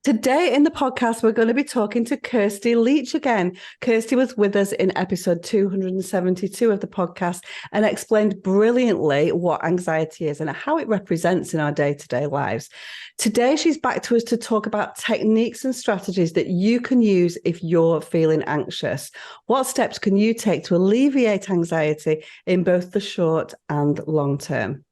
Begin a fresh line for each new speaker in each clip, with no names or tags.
Today in the podcast, we're going to be talking to Kirsty Leitch again. Kirsty was with us in episode 272 of the podcast and explained brilliantly what anxiety is and how it represents in our day-to-day lives. Today, she's back to us to talk about techniques and strategies that you can use if you're feeling anxious. What steps can you take to alleviate anxiety in both the short and long term?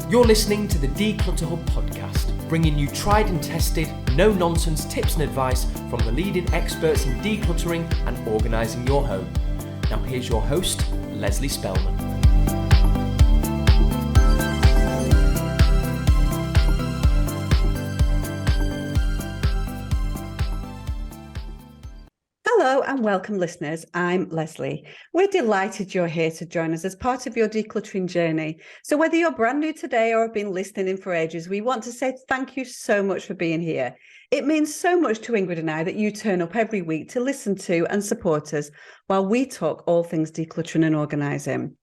You're listening to the Declutter Hub podcast, bringing you tried and tested, no-nonsense tips and advice from the leading experts in decluttering and organising your home. Now here's your host, Leslie Spellman.
Hello and welcome, listeners. I'm Leslie. We're delighted you're here to join us as part of your decluttering journey. So whether you're brand new today or have been listening in for ages, we want to say thank you so much for being here. It means so much to Ingrid and I that you turn up every week to listen to and support us while we talk all things decluttering and organising.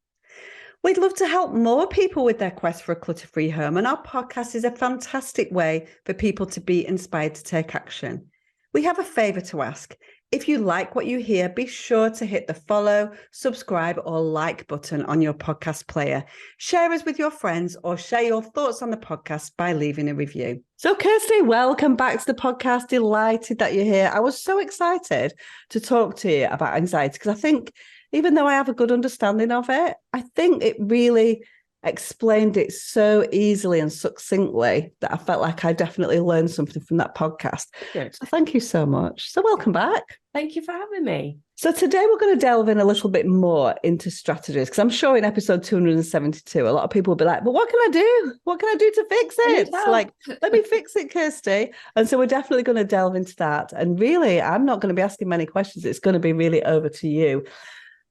We'd love to help more people with their quest for a clutter-free home, and our podcast is a fantastic way for people to be inspired to take action. We have a favour to ask. If you like what you hear, be sure to hit the follow, subscribe, or like button on your podcast player. Share us with your friends or share your thoughts on the podcast by leaving a review. So, Kirsty, welcome back to the podcast. Delighted that you're here. I was so excited to talk to you about anxiety because I think even though I have a good understanding of it, I think it really explained it so easily and succinctly that I felt like I definitely learned something from that podcast.
Good.
So thank you so much. So welcome back.
Thank you for having me.
So today we're going to delve in a little bit more into strategies because I'm sure in episode 272, a lot of people will be like, but what can I do? What can I do to fix it? Like, let me fix it, Kirsty. And so we're definitely going to delve into that. And really, I'm not going to be asking many questions. It's going to be really over to you.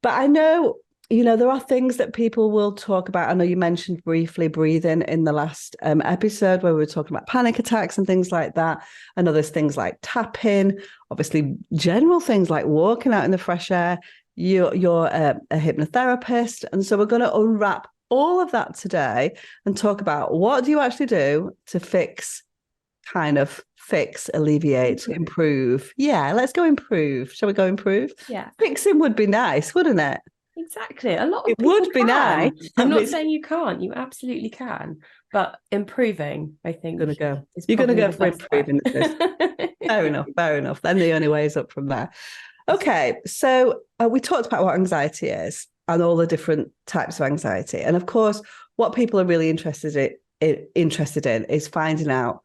But I know, there are things that people will talk about. I know you mentioned briefly breathing in the last episode where we were talking about panic attacks and things like that. I know there's things like tapping, obviously general things like walking out in the fresh air. You're a hypnotherapist. And so we're going to unwrap all of that today and talk about what do you actually do to alleviate, improve. Yeah, let's go improve. Shall we go improve?
Yeah.
Fixing would be nice, wouldn't it?
Exactly. A lot of
it
people
would be
can.
nice.
I'm not saying you can't. You absolutely can. But improving, I think,
you're going to go for improving. Fair enough. Then the only way is up from there. Okay, so we talked about what anxiety is and all the different types of anxiety. And of course, what people are really interested in is finding out,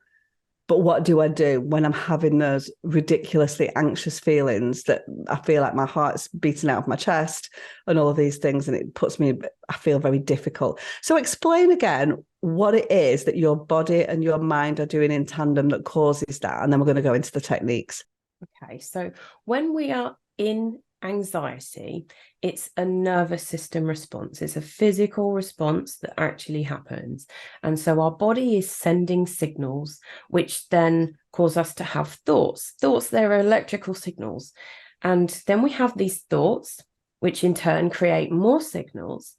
but what do I do when I'm having those ridiculously anxious feelings that I feel like my heart's beating out of my chest and all of these things, and I feel very difficult. So explain again what it is that your body and your mind are doing in tandem that causes that, and then we're going to go into the techniques.
Okay, so when we are in anxiety, it's a nervous system response. It's a physical response that actually happens. And so our body is sending signals, which then cause us to have thoughts. Thoughts, they're electrical signals. And then we have these thoughts, which in turn create more signals.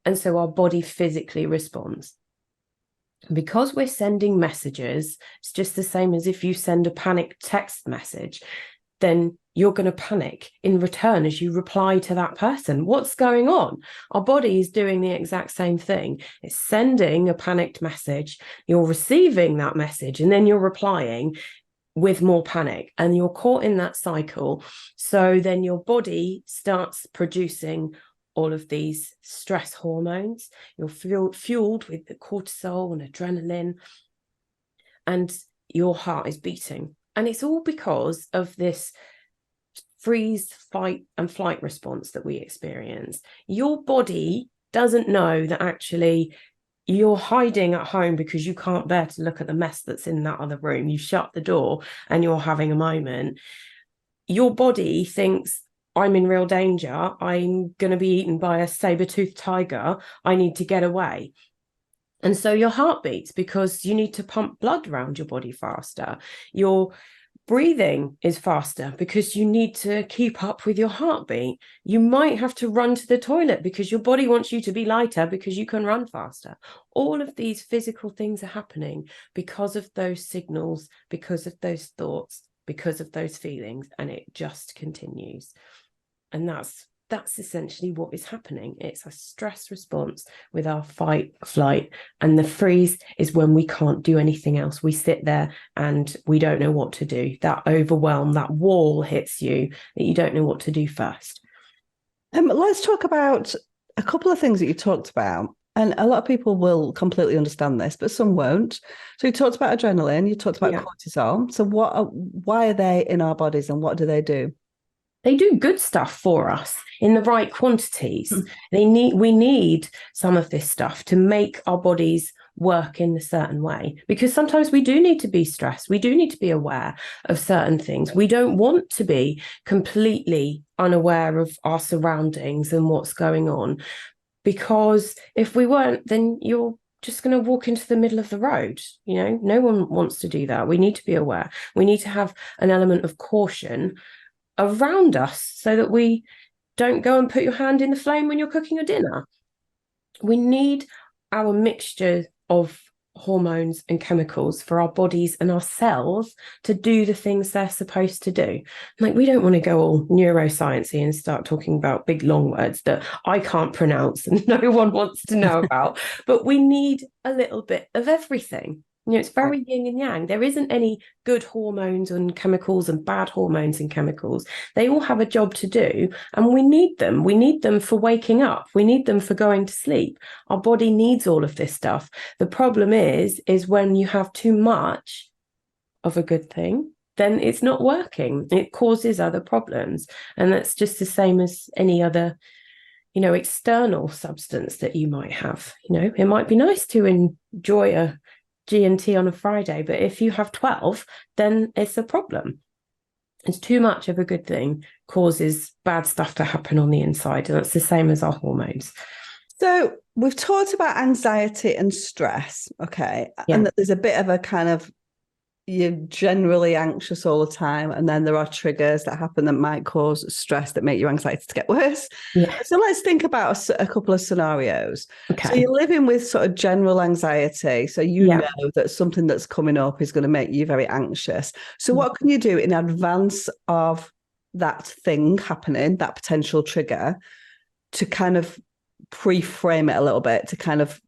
And so our body physically responds. Because we're sending messages, it's just the same as if you send a panic text message, then you're going to panic in return as you reply to that person. What's going on? Our body is doing the exact same thing. It's sending a panicked message. You're receiving that message, and then you're replying with more panic, and you're caught in that cycle. So then your body starts producing all of these stress hormones. You're fueled with the cortisol and adrenaline, and your heart is beating. And it's all because of this freeze, fight, and flight response that we experience. Your body doesn't know that actually you're hiding at home because you can't bear to look at the mess that's in that other room. You shut the door and you're having a moment. Your body thinks, I'm in real danger. I'm going to be eaten by a saber-toothed tiger. I need to get away. And so your heart beats because you need to pump blood around your body faster. Your Breathing is faster because you need to keep up with your heartbeat. You might have to run to the toilet because your body wants you to be lighter because you can run faster. All of these physical things are happening because of those signals, because of those thoughts, because of those feelings, and it just continues. And that's essentially what is happening. It's a stress response with our fight, flight, and the freeze is when we can't do anything else. We sit there and we don't know what to do. That overwhelm, that wall hits you that you don't know what to do first.
Let's talk about a couple of things that you talked about. And a lot of people will completely understand this, but some won't. So you talked about adrenaline, you talked about cortisol. So why are they in our bodies and what do they do?
They do good stuff for us in the right quantities. We need some of this stuff to make our bodies work in a certain way, because sometimes we do need to be stressed. We do need to be aware of certain things. We don't want to be completely unaware of our surroundings and what's going on, because if we weren't, then you're just going to walk into the middle of the road. No one wants to do that. We need to be aware. We need to have an element of caution around us so that we don't go and put your hand in the flame when you're cooking your dinner. We need our mixture of hormones and chemicals for our bodies and our cells to do the things they're supposed to do. Like, we don't want to go all neuroscience-y and start talking about big long words that I can't pronounce and no one wants to know about, but we need a little bit of everything. It's very yin and yang. There isn't any good hormones and chemicals and bad hormones and chemicals. They all have a job to do, and we need them. We need them for waking up. We need them for going to sleep. Our body needs all of this stuff. The problem is when you have too much of a good thing, then it's not working. It causes other problems. And that's just the same as any other external substance that you might have. It might be nice to enjoy a G&T on a Friday, but if you have 12, then it's a problem. It's too much of a good thing causes bad stuff to happen on the inside, and that's the same as our hormones.
So we've talked about anxiety and stress, okay, and that there's a bit of a kind of, you're generally anxious all the time, and then there are triggers that happen that might cause stress that make your anxiety to get worse. So let's think about a couple of scenarios. So you're living with sort of general anxiety, so know that something that's coming up is going to make you very anxious. So what can you do in advance of that thing happening, that potential trigger, to kind of pre-frame it a little bit, to kind of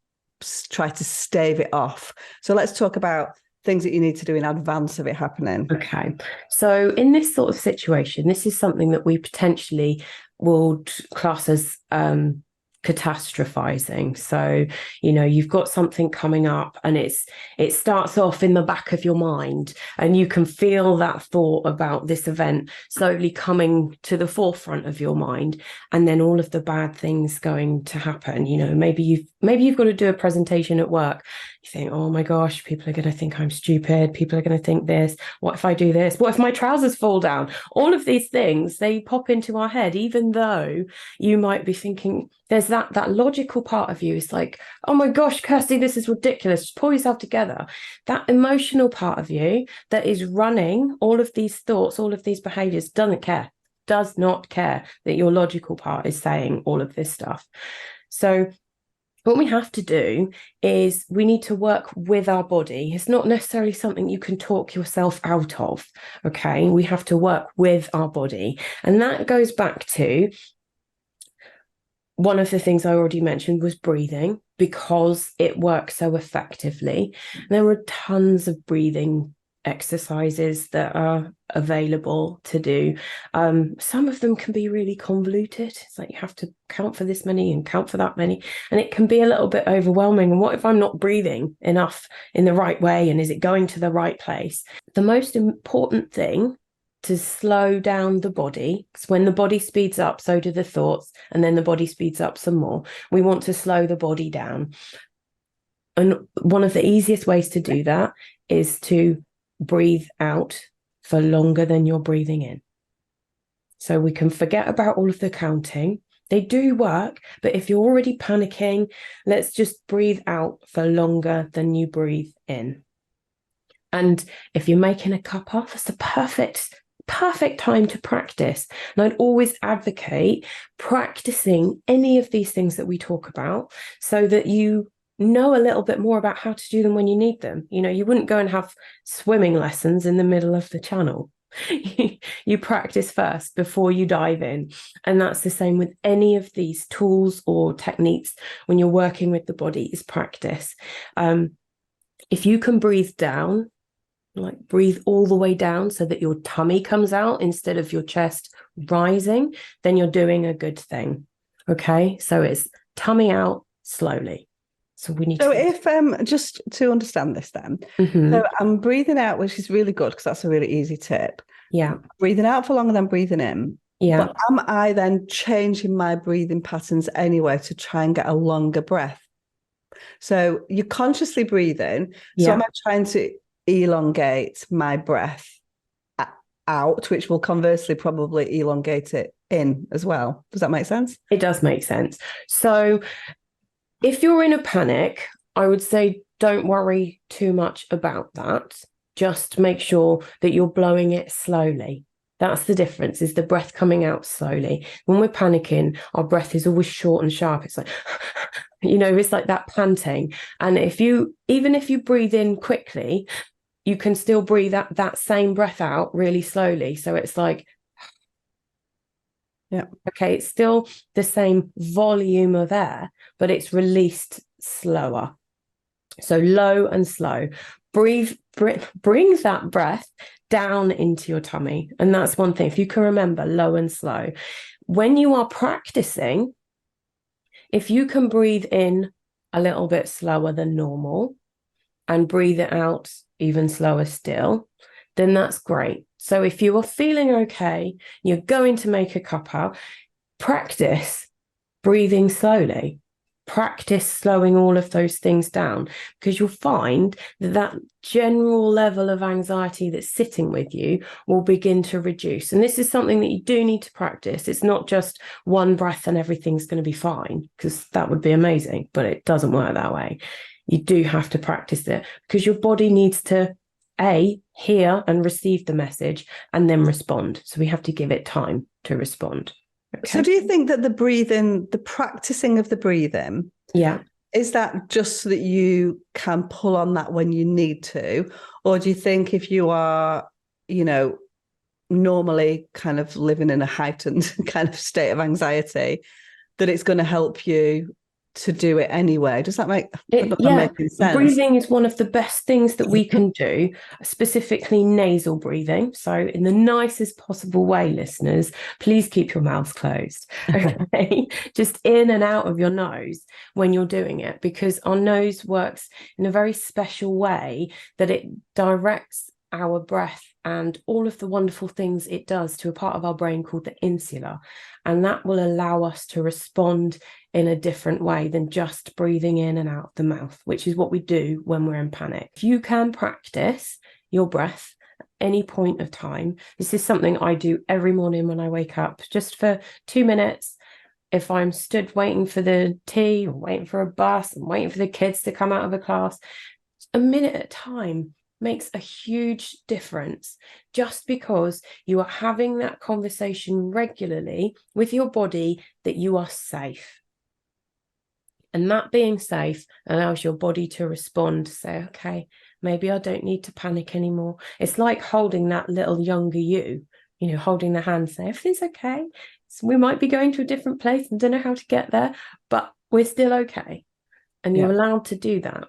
try to stave it off? So let's talk about things that you need to do in advance of it happening.
Okay. So in this sort of situation, this is something that we potentially would class as catastrophizing. So, you've got something coming up and it starts off in the back of your mind, and you can feel that thought about this event slowly coming to the forefront of your mind, and then all of the bad things going to happen. Maybe you've got to do a presentation at work. You think, oh my gosh, people are going to think I'm stupid. People are going to think this. What if I do this? What if my trousers fall down? All of these things, they pop into our head, even though you might be thinking, there's that logical part of you is like, oh my gosh, Kirsty, this is ridiculous. Just pull yourself together. That emotional part of you that is running all of these thoughts, all of these behaviors, does not care that your logical part is saying all of this stuff. So what we have to do is we need to work with our body. It's not necessarily something you can talk yourself out of, okay? We have to work with our body. And that goes back to one of the things I already mentioned was breathing, because it works so effectively. There are tons of breathing exercises that are available to do. Some of them can be really convoluted. It's like you have to count for this many and count for that many, and it can be a little bit overwhelming. And what if I'm not breathing enough in the right way, and is it going to the right place? The most important thing to slow down the body, because when the body speeds up, so do the thoughts, and then the body speeds up some more. We want to slow the body down. And one of the easiest ways to do that is to breathe out for longer than you're breathing in. So we can forget about all of the counting. They do work, but if you're already panicking, let's just breathe out for longer than you breathe in. And if you're making a cuppa, that's the perfect time to practice. And I'd always advocate practicing any of these things that we talk about so that you know a little bit more about how to do them when you need them. You know, you wouldn't go and have swimming lessons in the middle of the channel. You practice first before you dive in. And that's the same with any of these tools or techniques when you're working with the body, is practice. If you can breathe down, like breathe all the way down so that your tummy comes out instead of your chest rising, then you're doing a good thing. Okay, so it's tummy out slowly. So we need
So
to...
if just to understand this then, so I'm breathing out, which is really good because that's a really easy tip.
Yeah.
Breathing out for longer than breathing in.
Yeah.
But am I then changing my breathing patterns anyway to try and get a longer breath? So you're consciously breathing. So am I trying to elongate my breath out, which will conversely probably elongate it in as well? Does that make sense?
It does make sense. So if you're in a panic, I would say don't worry too much about that. Just make sure that you're blowing it slowly. That's the difference, is the breath coming out slowly. When we're panicking, our breath is always short and sharp. It's like, you know, it's like that panting. And even if you breathe in quickly, you can still breathe that same breath out really slowly. So it's like,
yeah,
okay, it's still the same volume of air, but it's released slower. So low and slow. Bring that breath down into your tummy. And that's one thing. If you can remember, low and slow. When you are practicing, if you can breathe in a little bit slower than normal and breathe it out even slower still, then that's great. So if you are feeling okay, you're going to make a cuppa, practice breathing slowly. Practice slowing all of those things down, because you'll find that general level of anxiety that's sitting with you will begin to reduce. And this is something that you do need to practice. It's not just one breath and everything's going to be fine, because that would be amazing, but it doesn't work that way. You do have to practice it because your body needs to hear and receive the message and then respond. So we have to give it time to respond. Okay.
So do you think that the practicing of the breathing, is that just so that you can pull on that when you need to? Or do you think if you are, you know, normally kind of living in a heightened kind of state of anxiety, that it's going to help you to do it anyway? Does that make sense?
Breathing is one of the best things that we can do, specifically nasal breathing. So in the nicest possible way, listeners, please keep your mouths closed. Okay. Just in and out of your nose when you're doing it, because our nose works in a very special way that it directs our breath and all of the wonderful things it does to a part of our brain called the insula. And that will allow us to respond in a different way than just breathing in and out the mouth, which is what we do when we're in panic. If you can practice your breath at any point of time, this is something I do every morning when I wake up, just for 2 minutes. If I'm stood waiting for the tea or waiting for a bus and waiting for the kids to come out of a class, a minute at a time makes a huge difference, just because you are having that conversation regularly with your body that you are safe. And that being safe allows your body to respond, say, okay, maybe I don't need to panic anymore. It's like holding that little younger you, holding the hand, say, everything's okay. So we might be going to a different place and don't know how to get there, but we're still okay. And you're allowed to do that.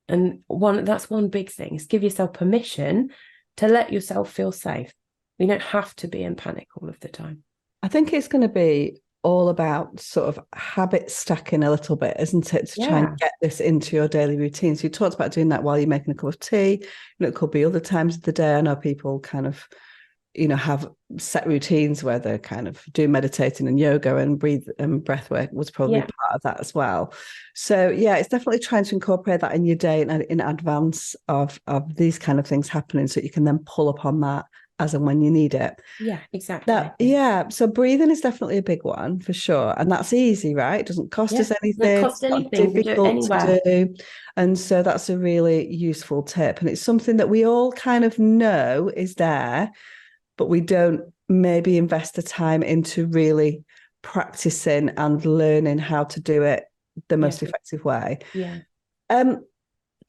And that's one big thing, is give yourself permission to let yourself feel safe. You don't have to be in panic all of the time.
I think it's going to be all about sort of habit stacking a little bit, isn't it? To try and get this into your daily routine. So you talked about doing that while you're making a cup of tea. It could be other times of the day. I know people kind of, have set routines where they're kind of do meditating and yoga, and breath work was probably part of that as well. So it's definitely trying to incorporate that in your day and in advance of these kind of things happening, so you can then pull upon that as and when you need it.
Yeah, exactly.
So breathing is definitely a big one for sure. And that's easy, right? It doesn't cost us anything.
Doesn't cost
It's not
anything. You can do it
difficult
anywhere.
to do. And so that's a really useful tip. And it's something that we all kind of know is there, but we don't maybe invest the time into really practicing and learning how to do it the most effective way.
Yeah.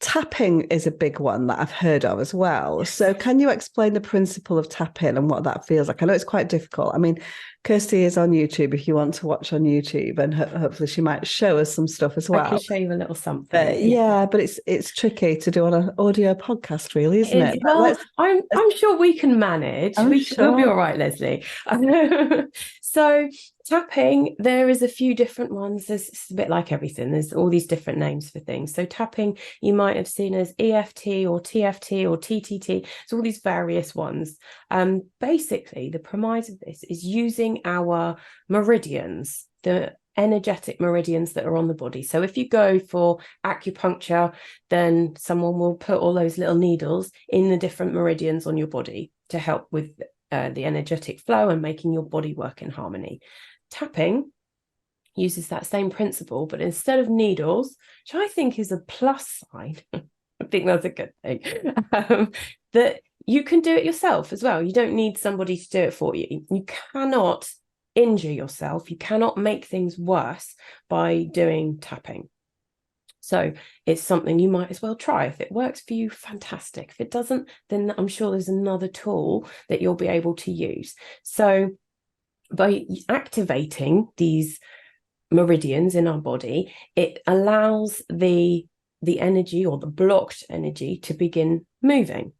Tapping is a big one that I've heard of as well. So can you explain the principle of tapping and what that feels like? I know it's quite difficult. I mean, Kirsty is on YouTube if you want to watch on YouTube, and hopefully she might show us some stuff as well.
I can show you a little something.
But it's tricky to do on an audio podcast, really, isn't it?
Well, I'm sure we can manage. We'll be all right, Leslie. So tapping, there is a few different ones. It's a bit like everything. There's all these different names for things. So tapping, you might have seen as EFT or TFT or TTT. So all these various ones. Basically, the premise of this is using our meridians, the energetic meridians that are on the body. So if you go for acupuncture, then someone will put all those little needles in the different meridians on your body to help with the energetic flow and making your body work in harmony. Tapping uses that same principle, but instead of needles, which I think is a plus side, I think that's a good thing, that you can do it yourself as well. You don't need somebody to do it for you. You cannot injure yourself. You cannot make things worse by doing tapping. So it's something you might as well try. If it works for you, fantastic. If it doesn't, then I'm sure there's another tool that you'll be able to use. So by activating these meridians in our body, it allows the energy or the blocked energy to begin moving.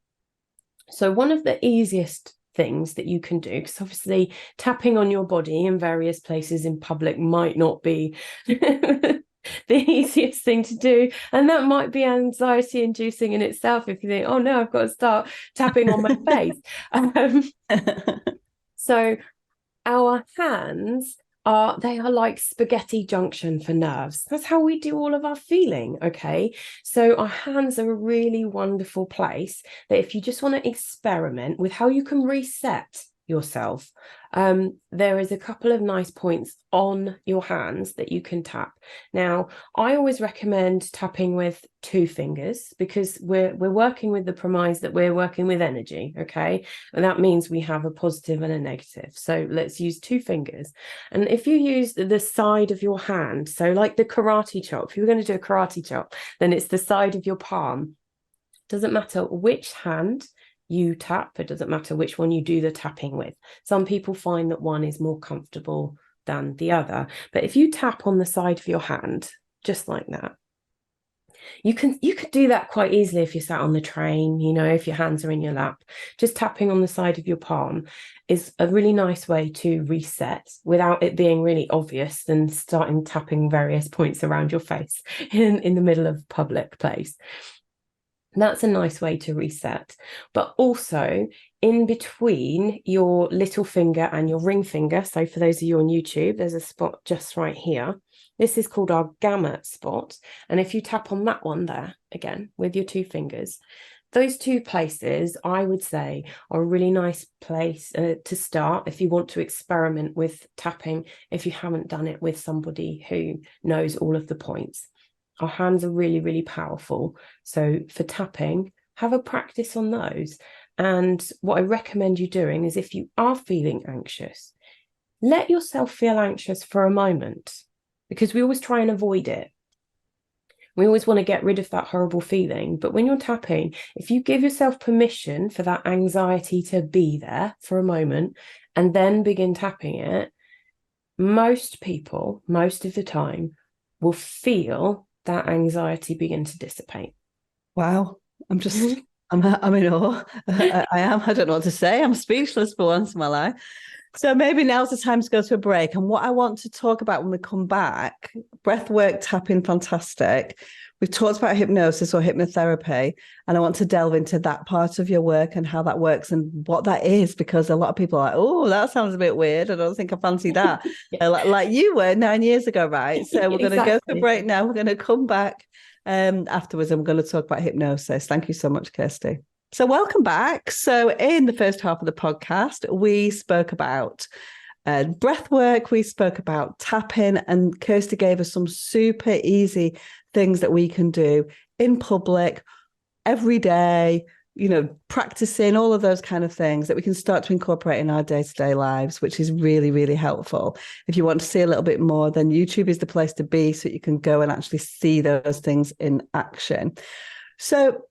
So one of the easiest things that you can do, because obviously tapping on your body in various places in public might not be the easiest thing to do, and that might be anxiety inducing in itself if you think, oh no, I've got to start tapping on my face. So our hands are like spaghetti junction for nerves. That's how we do all of our feeling. Okay, so our hands are a really wonderful place that if you just want to experiment with how you can reset yourself, there is a couple of nice points on your hands that you can tap. Now, I always recommend tapping with 2 fingers because we're working with the premise that we're working with energy, okay? And that means we have a positive and a negative. So let's use 2 fingers. And if you use the side of your hand, so like the karate chop, if you're going to do a karate chop, then it's the side of your palm. Doesn't matter which hand you tap, it doesn't matter which one you do the tapping with. Some people find that one is more comfortable than the other, but if you tap on the side of your hand just like that, you could do that quite easily if you're sat on the train, you know, if your hands are in your lap. Just tapping on the side of your palm is a really nice way to reset without it being really obvious than starting tapping various points around your face in the middle of public place. That's a nice way to reset. But also in between your little finger and your ring finger, so for those of you on YouTube, there's a spot just right here. This is called our gamma spot. And if you tap on that one there, again, with your 2 fingers, those 2 places, I would say, are a really nice place to start if you want to experiment with tapping, if you haven't done it with somebody who knows all of the points. Our hands are really, really powerful. So for tapping, have a practice on those. And what I recommend you doing is if you are feeling anxious, let yourself feel anxious for a moment, because we always try and avoid it. We always want to get rid of that horrible feeling. But when you're tapping, if you give yourself permission for that anxiety to be there for a moment and then begin tapping it, most people, most of the time, will feel that anxiety begin to dissipate.
Wow. I'm in awe. I am. I don't know what to say. I'm speechless for once in my life. So maybe now's the time to go to a break. And what I want to talk about when we come back, breath work, tapping, fantastic. We've talked about hypnosis or hypnotherapy, and I want to delve into that part of your work and how that works and what that is, because a lot of people are like, oh, that sounds a bit weird. I don't think I fancy that. Like you were 9 years ago, right? So we're going to go to a break now. We're going to come back afterwards, and we're going to talk about hypnosis. Thank you so much, Kirsty. So welcome back. So in the first half of the podcast, we spoke about breath work, we spoke about tapping, and Kirsty gave us some super easy things that we can do in public every day, practicing all of those kind of things that we can start to incorporate in our day-to-day lives, which is really, really helpful. If you want to see a little bit more, then YouTube is the place to be, so you can go and actually see those things in action. So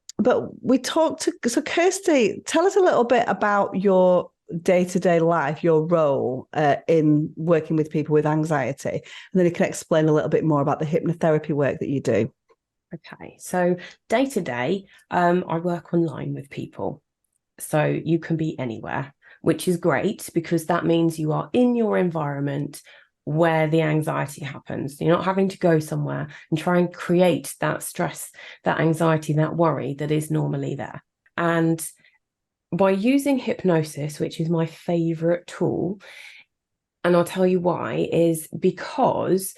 Kirsty, tell us a little bit about your day-to-day life, your role in working with people with anxiety, and then you can explain a little bit more about the hypnotherapy work that you do.
Okay, so day to day, I work online with people. So you can be anywhere, which is great because that means you are in your environment where the anxiety happens. You're not having to go somewhere and try and create that stress, that anxiety, that worry that is normally there. And by using hypnosis, which is my favorite tool, and I'll tell you why, is because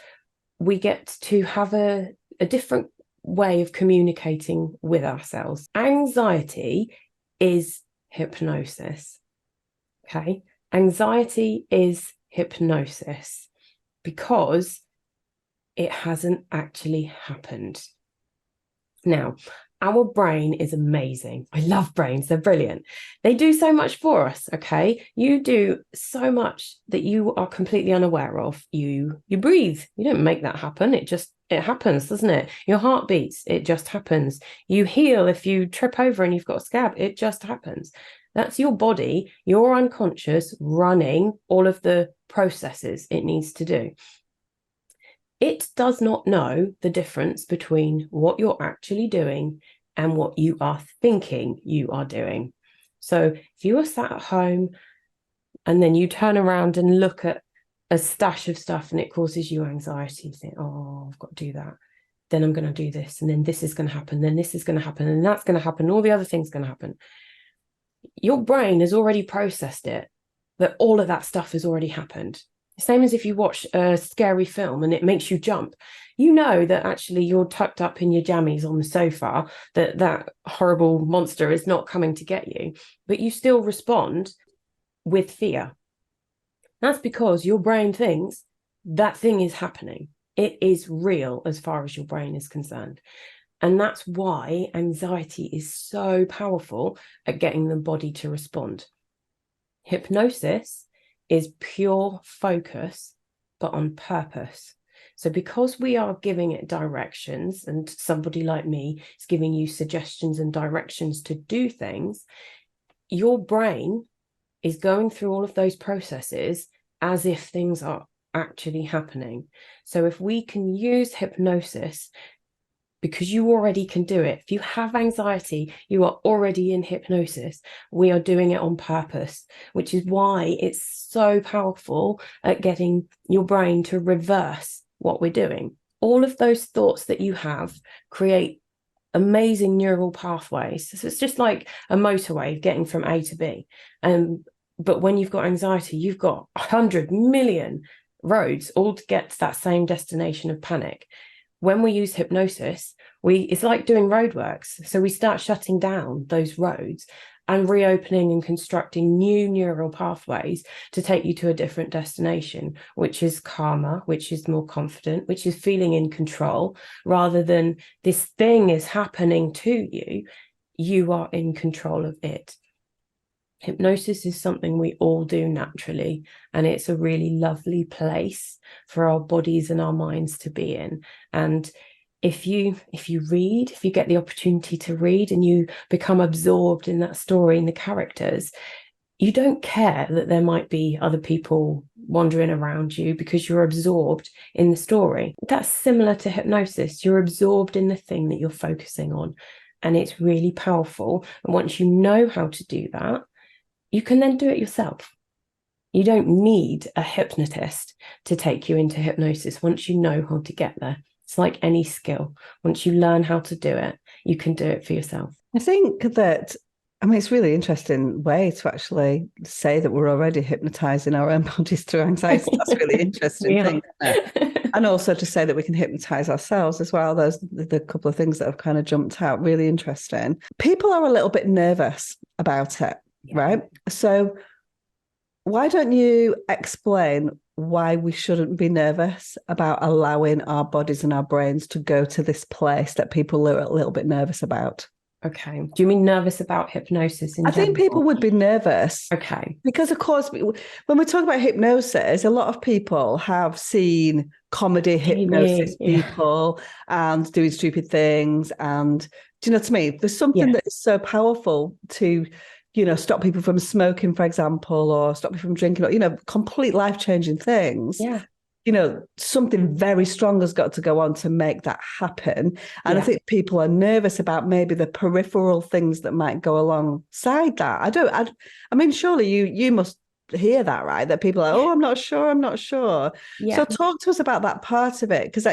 we get to have a different way of communicating with ourselves. Anxiety is hypnosis. Okay. Anxiety is hypnosis because it hasn't actually happened. Now, our brain is amazing. I love brains. They're brilliant. They do so much for us. Okay. You do so much that you are completely unaware of. You breathe. You don't make that happen. It happens, doesn't it? Your heart beats. It just happens. You heal if you trip over and you've got a scab. It just happens. That's your body, your unconscious running all of the processes it needs to do. It does not know the difference between what you're actually doing and what you are thinking you are doing. So if you are sat at home and then you turn around and look at a stash of stuff and it causes you anxiety, you think, oh, I've got to do that. Then I'm going to do this. And then this is going to happen. Then this is going to happen. And that's going to happen. All the other things going to happen. Your brain has already processed it, that all of that stuff has already happened. Same as if you watch a scary film and it makes you jump. You know that actually you're tucked up in your jammies on the sofa, that horrible monster is not coming to get you, but you still respond with fear. That's because your brain thinks that thing is happening. It is real as far as your brain is concerned. And that's why anxiety is so powerful at getting the body to respond. Hypnosis is pure focus, but on purpose. So because we are giving it directions, and somebody like me is giving you suggestions and directions to do things, your brain is going through all of those processes as if things are actually happening. So if we can use hypnosis, because you already can do it. If you have anxiety, you are already in hypnosis. We are doing it on purpose, which is why it's so powerful at getting your brain to reverse what we're doing. All of those thoughts that you have create amazing neural pathways. So it's just like a motorway getting from A to B. But when you've got anxiety, you've got 100 million roads all to get to that same destination of panic. When we use hypnosis, it's like doing roadworks. So we start shutting down those roads and reopening and constructing new neural pathways to take you to a different destination, which is calmer, which is more confident, which is feeling in control, rather than this thing is happening to you. You are in control of it. Hypnosis is something we all do naturally, and it's a really lovely place for our bodies and our minds to be in. And if you read, if you get the opportunity to read and you become absorbed in that story and the characters, you don't care that there might be other people wandering around you because you're absorbed in the story. That's similar to hypnosis. You're absorbed in the thing that you're focusing on, and it's really powerful. And once you know how to do that, you can then do it yourself. You don't need a hypnotist to take you into hypnosis once you know how to get there. It's like any skill. Once you learn how to do it, you can do it for yourself.
I think that I mean, it's really interesting way to actually say that we're already hypnotizing our own bodies through anxiety. That's a really interesting thing, isn't it? And also to say that we can hypnotize ourselves as well. Those the couple of things that have kind of jumped out. Really interesting. People are a little bit nervous about it, right? So why don't you explain why we shouldn't be nervous about allowing our bodies and our brains to go to this place that people are a little bit nervous about?
Okay. Do you mean nervous about hypnosis in general?
I think people would be nervous.
Okay.
Because, of course, when we talk about hypnosis, a lot of people have seen comedy hypnosis people and doing stupid things. And do you know what I mean? There's something that is so powerful to, stop people from smoking, for example, or stop people from drinking, or, complete life-changing things.
Yeah.
Something very strong has got to go on to make that happen. And I think people are nervous about maybe the peripheral things that might go alongside that. I mean, surely you must hear that, right? That people are, I'm not sure. Yeah. So talk to us about that part of it. Because,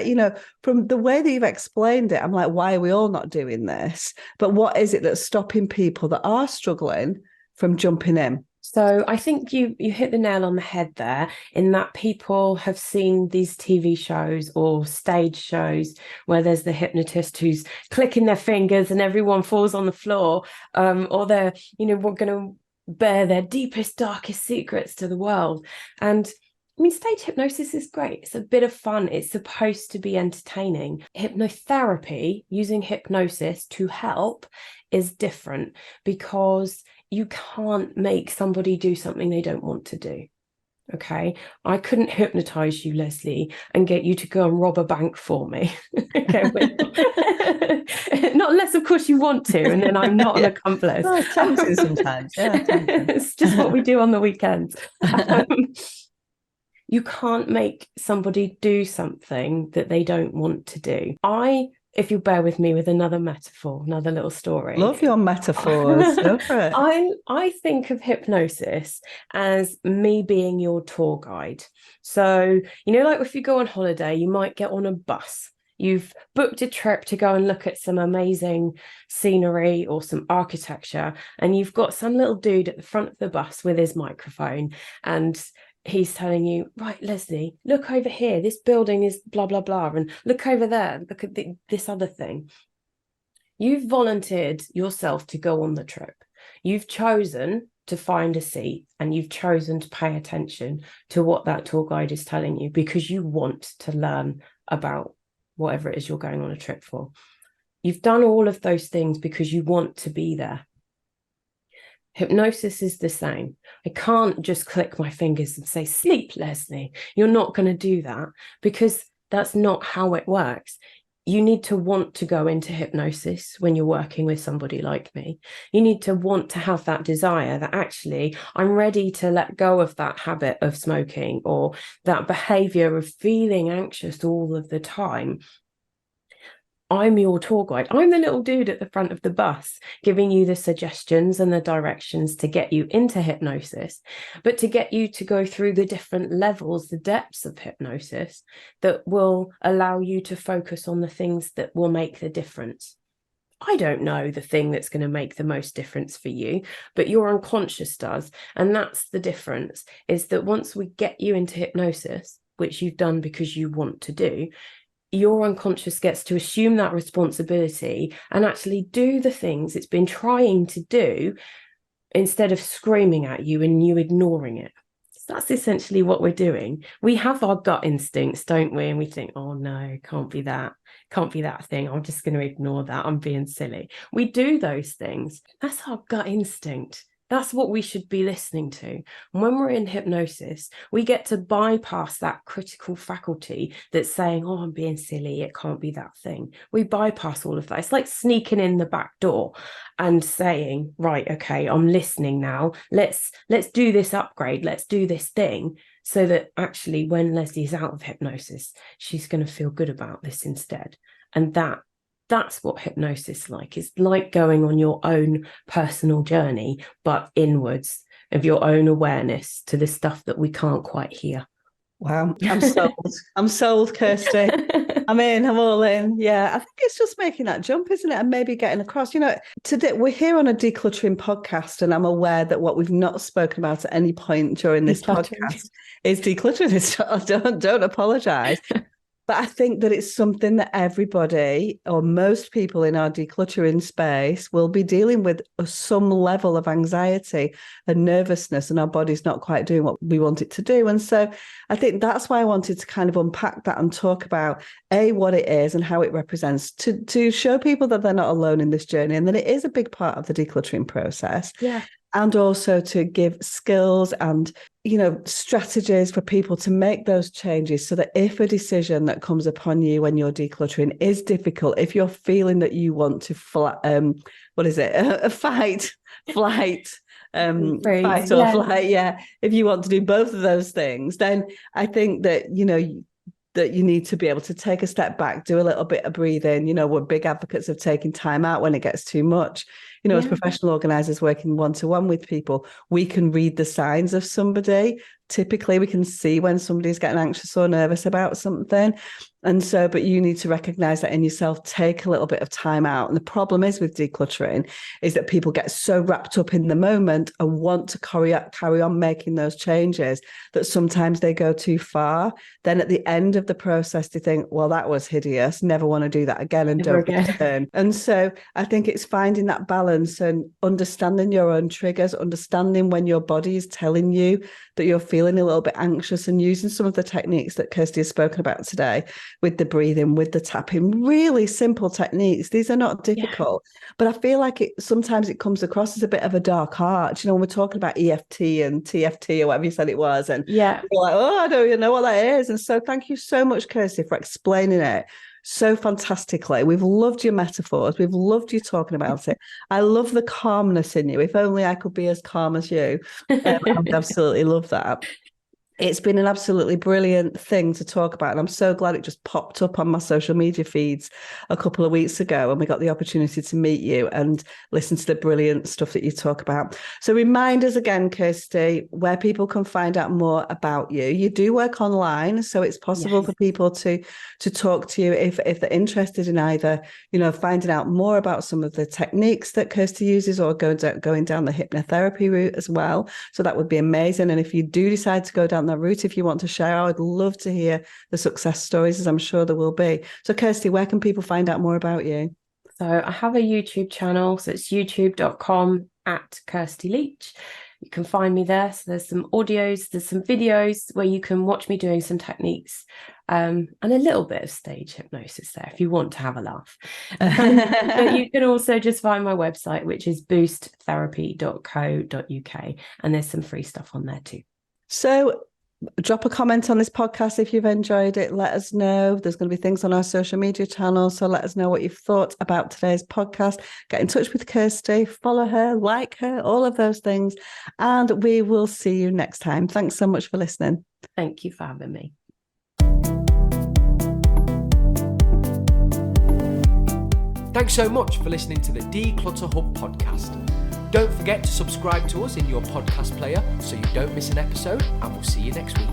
from the way that you've explained it, I'm like, why are we all not doing this? But what is it that's stopping people that are struggling from jumping in?
So I think you hit the nail on the head there, in that people have seen these TV shows or stage shows where there's the hypnotist who's clicking their fingers and everyone falls on the floor, or they're, we're going to bare their deepest, darkest secrets to the world. And I mean, stage hypnosis is great. It's a bit of fun. It's supposed to be entertaining. Hypnotherapy, using hypnosis to help, is different, because you can't make somebody do something they don't want to do. Okay, I couldn't hypnotize you, Leslie, and get you to go and rob a bank for me. Okay, not unless, of course, you want to, and then I'm not an accomplice.
Oh, it's tempting sometimes. Yeah,
it's just what we do on the weekends. You can't make somebody do something that they don't want to do. If you bear with me with another metaphor, another little story.
Love your metaphors. Go for it.
I think of hypnosis as me being your tour guide. So, like if you go on holiday, you might get on a bus. You've booked a trip to go and look at some amazing scenery or some architecture, and you've got some little dude at the front of the bus with his microphone, and he's telling you, right, Leslie, look over here. This building is blah, blah, blah. And look over there. Look at this other thing. You've volunteered yourself to go on the trip. You've chosen to find a seat, and you've chosen to pay attention to what that tour guide is telling you, because you want to learn about whatever it is you're going on a trip for. You've done all of those things because you want to be there. Hypnosis is the same. I can't just click my fingers and say, sleep, Leslie. You're not going to do that, because that's not how it works. You need to want to go into hypnosis when you're working with somebody like me. You need to want to have that desire that actually I'm ready to let go of that habit of smoking, or that behavior of feeling anxious all of the time. I'm your tour guide. I'm the little dude at the front of the bus giving you the suggestions and the directions to get you into hypnosis, but to get you to go through the different levels, the depths of hypnosis that will allow you to focus on the things that will make the difference. I don't know the thing that's going to make the most difference for you, but your unconscious does. And that's the difference, is that once we get you into hypnosis, which you've done because you want to do, your unconscious gets to assume that responsibility and actually do the things it's been trying to do, instead of screaming at you and you ignoring it. So that's essentially what we're doing. We have our gut instincts, don't we? And we think, oh no, can't be that thing. I'm just going to ignore that. I'm being silly. We do those things. That's our gut instinct. That's what we should be listening to. And when we're in hypnosis, we get to bypass that critical faculty that's saying, oh, I'm being silly, it can't be that thing. We bypass all of that. It's like sneaking in the back door and saying, right, okay, I'm listening now. Let's do this upgrade. Let's do this thing, so that actually when Leslie's out of hypnosis, she's going to feel good about this instead. And that's what hypnosis is like. It's like going on your own personal journey, but inwards, of your own awareness to the stuff that we can't quite hear.
Wow, I'm sold. I'm sold, Kirsty. I'm all in. Yeah, I think it's just making that jump, isn't it? And maybe getting across. Today we're here on a decluttering podcast, and I'm aware that what we've not spoken about at any point during this podcast is decluttering. Don't apologize. But I think that it's something that everybody or most people in our decluttering space will be dealing with some level of anxiety and nervousness, and our body's not quite doing what we want it to do. And so I think that's why I wanted to kind of unpack that and talk about what it is and how it represents to show people that they're not alone in this journey and that it is a big part of the decluttering process.
Yeah.
And also to give skills and, strategies for people to make those changes so that if a decision that comes upon you when you're decluttering is difficult, if you're feeling that you want to fight, flight, if you want to do both of those things, then I think that, that you need to be able to take a step back, do a little bit of breathing. We're big advocates of taking time out when it gets too much. As professional organisers working one-to-one with people, we can read the signs of somebody. Typically, we can see when somebody's getting anxious or nervous about something. And so, but you need to recognize that in yourself, take a little bit of time out. And the problem is with decluttering is that people get so wrapped up in the moment and want to carry on making those changes that sometimes they go too far. Then at the end of the process, they think, well, that was hideous. Never want to do that again and don't return. And so I think it's finding that balance and understanding your own triggers, understanding when your body is telling you that you're feeling a little bit anxious and using some of the techniques that Kirsty has spoken about today with the breathing, with the tapping, really simple techniques. These are not difficult, but I feel like sometimes it comes across as a bit of a dark art. When we're talking about EFT and TFT or whatever you said it was, and you're like, oh, I don't even know what that is. And so thank you so much, Kirsty, for explaining it so fantastically. We've loved your metaphors. We've loved you talking about it. I love the calmness in you. If only I could be as calm as you. I would absolutely love that. It's been an absolutely brilliant thing to talk about. And I'm so glad it just popped up on my social media feeds a couple of weeks ago and we got the opportunity to meet you and listen to the brilliant stuff that you talk about. So remind us again, Kirsty, where people can find out more about you. You do work online, so it's possible for people to talk to you if they're interested in either, finding out more about some of the techniques that Kirsty uses or going down the hypnotherapy route as well. So that would be amazing. And if you do decide to go down that route, if you want to share, I would love to hear the success stories, as I'm sure there will be. So Kirsty, where can people find out more about you?
So I have a YouTube channel, so it's youtube.com/Kirsty Leitch. You can find me there. So there's some audios, there's some videos where you can watch me doing some techniques and a little bit of stage hypnosis there if you want to have a laugh. But you can also just find my website, which is boosttherapy.co.uk, and there's some free stuff on there too.
So drop a comment on this podcast if you've enjoyed it. Let us know. There's going to be things on our social media channels, so let us know what you've thought about today's podcast. Get in touch with Kirsty, follow her, like her, all of those things, and we will see you next time. Thanks so much for listening.
Thank you for having me.
Thanks so much for listening to the Declutter Hub podcast. Don't forget to subscribe to us in your podcast player so you don't miss an episode, and we'll see you next week.